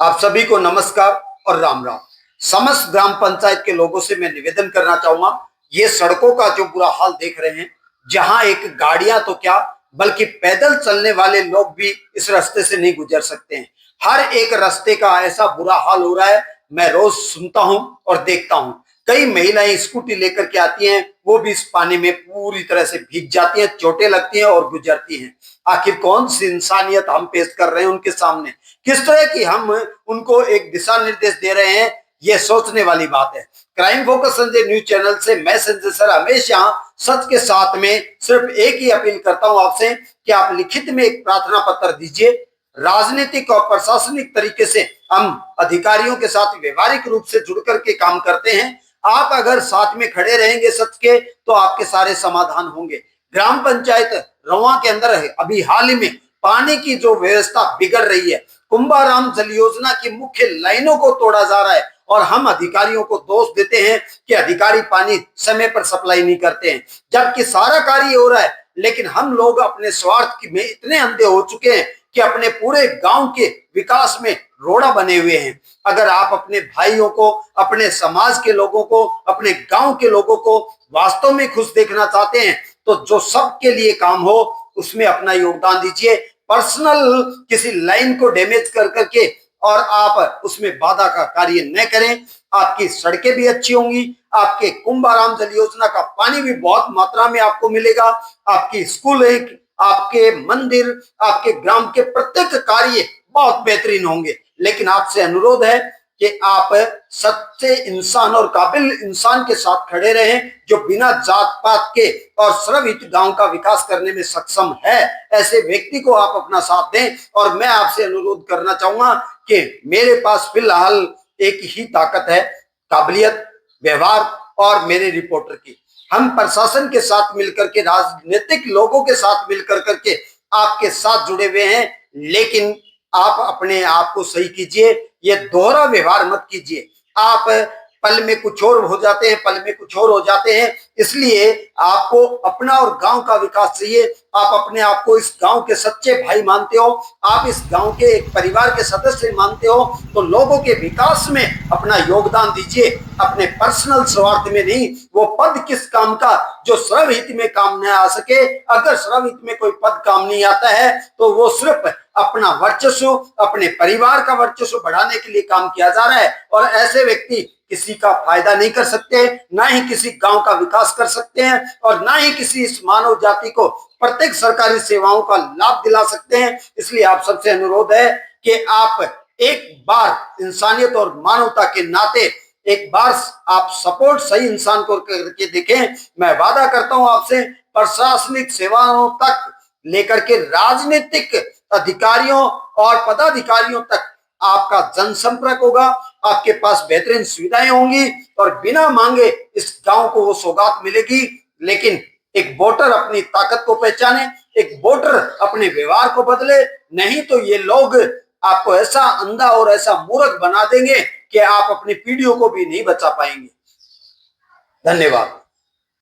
आप सभी को नमस्कार और राम राम। समस्त ग्राम पंचायत के लोगों से मैं निवेदन करना चाहूंगा, ये सड़कों का जो बुरा हाल देख रहे हैं, जहां एक गाड़ियां तो क्या बल्कि पैदल चलने वाले लोग भी इस रास्ते से नहीं गुजर सकते हैं। हर एक रास्ते का ऐसा बुरा हाल हो रहा है, मैं रोज सुनता हूं और देखता हूं। कई महिलाएं स्कूटी लेकर के आती हैं, वो भी इस पानी में पूरी तरह से भीग जाती हैं, चोटें लगती हैं और गुजरती हैं। आखिर कौन सी इंसानियत हम पेश कर रहे हैं उनके सामने, किस तरह की हम उनको एक दिशा निर्देश दे रहे हैं, ये सोचने वाली बात है। Crime focus Sanjay news channel से मैं संजय सर हमेशा सच के साथ में सिर्फ एक ही अपील करता हूं आपसे कि आप लिखित में एक प्रार्थना पत्र दीजिए। राजनीतिक और प्रशासनिक तरीके से हम अधिकारियों के साथ व्यवहारिक रूप से जुड़ करके काम करते हैं। आप अगर साथ में खड़े रहेंगे सच के, तो आपके सारे समाधान होंगे। ग्राम पंचायत रवा के अंदर है, अभी हाल ही में पानी की जो व्यवस्था बिगड़ रही है, कुंभाराम जल योजना की मुख्य लाइनों को तोड़ा जा रहा है और हम अधिकारियों को दोष देते हैं कि अधिकारी पानी समय पर सप्लाई नहीं करते हैं, जबकि सारा कार्य हो रहा है। लेकिन हम लोग अपने स्वार्थ में इतने अंधे हो चुके हैं कि अपने पूरे गांव के विकास में रोड़ा बने हुए हैं। अगर आप अपने भाइयों को, अपने समाज के लोगों को, अपने गांव के लोगों को वास्तव में खुश देखना चाहते हैं, तो जो सबके लिए काम हो उसमें अपना योगदान दीजिए। पर्सनल किसी लाइन को डैमेज कर करके और आप उसमें बाधा का कार्य न करें। आपकी सड़कें भी अच्छी होंगी, आपके कुंभाराम जल योजना का पानी भी बहुत मात्रा में आपको मिलेगा, आपकी स्कूल, आपके मंदिर, आपके ग्राम के प्रत्येक कार्य बहुत बेहतरीन होंगे। लेकिन आपसे अनुरोध है कि आप सच्चे इंसान और काबिल इंसान के साथ खड़े रहें, जो बिना जात पात के और सर्वहित गांव का विकास करने में सक्षम है। ऐसे व्यक्ति को आप अपना साथ दें। और मैं आपसे अनुरोध करना चाहूंगा कि मेरे पास फिलहाल एक ही ताकत है, काबिलियत, व्यवहार और मेरे रिपोर्टर की। हम प्रशासन के साथ मिलकर के, राजनीतिक लोगों के साथ मिलकर करके आपके साथ जुड़े हुए हैं। लेकिन आप अपने आप को सही कीजिए, ये दोहरा व्यवहार मत कीजिए। आप पल में कुछ और हो जाते हैं, पल में कुछ और हो जाते हैं। इसलिए आपको अपना और गांव का विकास चाहिए। आप अपने आप को इस गांव के सच्चे भाई मानते हो, आप इस गांव के एक परिवार के सदस्य मानते हो, तो लोगों के विकास में अपना योगदान दीजिए, अपने पर्सनल स्वार्थ में नहीं। वो पद किस काम का जो सर्वहित में काम न आ सके। अगर सर्वहित में कोई पद काम नहीं आता है तो वो सिर्फ अपना वर्चस्व, अपने परिवार का वर्चस्व बढ़ाने के लिए काम किया जा रहा है। और ऐसे व्यक्ति किसी का फायदा नहीं कर सकते, ना ही किसी गांव का विकास कर सकते हैं, और ना ही किसी इस मानव जाति को प्रत्येक सरकारी सेवाओं का लाभ दिला सकते हैं। इसलिए आप सबसे अनुरोध है कि आप एक बार इंसानियत और मानवता के नाते एक बार आप सपोर्ट सही इंसान को करके देखें। मैं वादा करता हूं आपसे, प्रशासनिक सेवाओं तक लेकर के राजनीतिक अधिकारियों और पदाधिकारियों तक आपका जनसंपर्क होगा, आपके पास बेहतरीन सुविधाएं होंगी और बिना मांगे इस गांव को वो सौगात मिलेगी। लेकिन एक वोटर अपनी ताकत को पहचाने, एक वोटर अपने व्यवहार को बदले, नहीं तो ये लोग आपको ऐसा अंधा और ऐसा मूर्ख बना देंगे कि आप अपनी पीढ़ियों को भी नहीं बचा पाएंगे। धन्यवाद।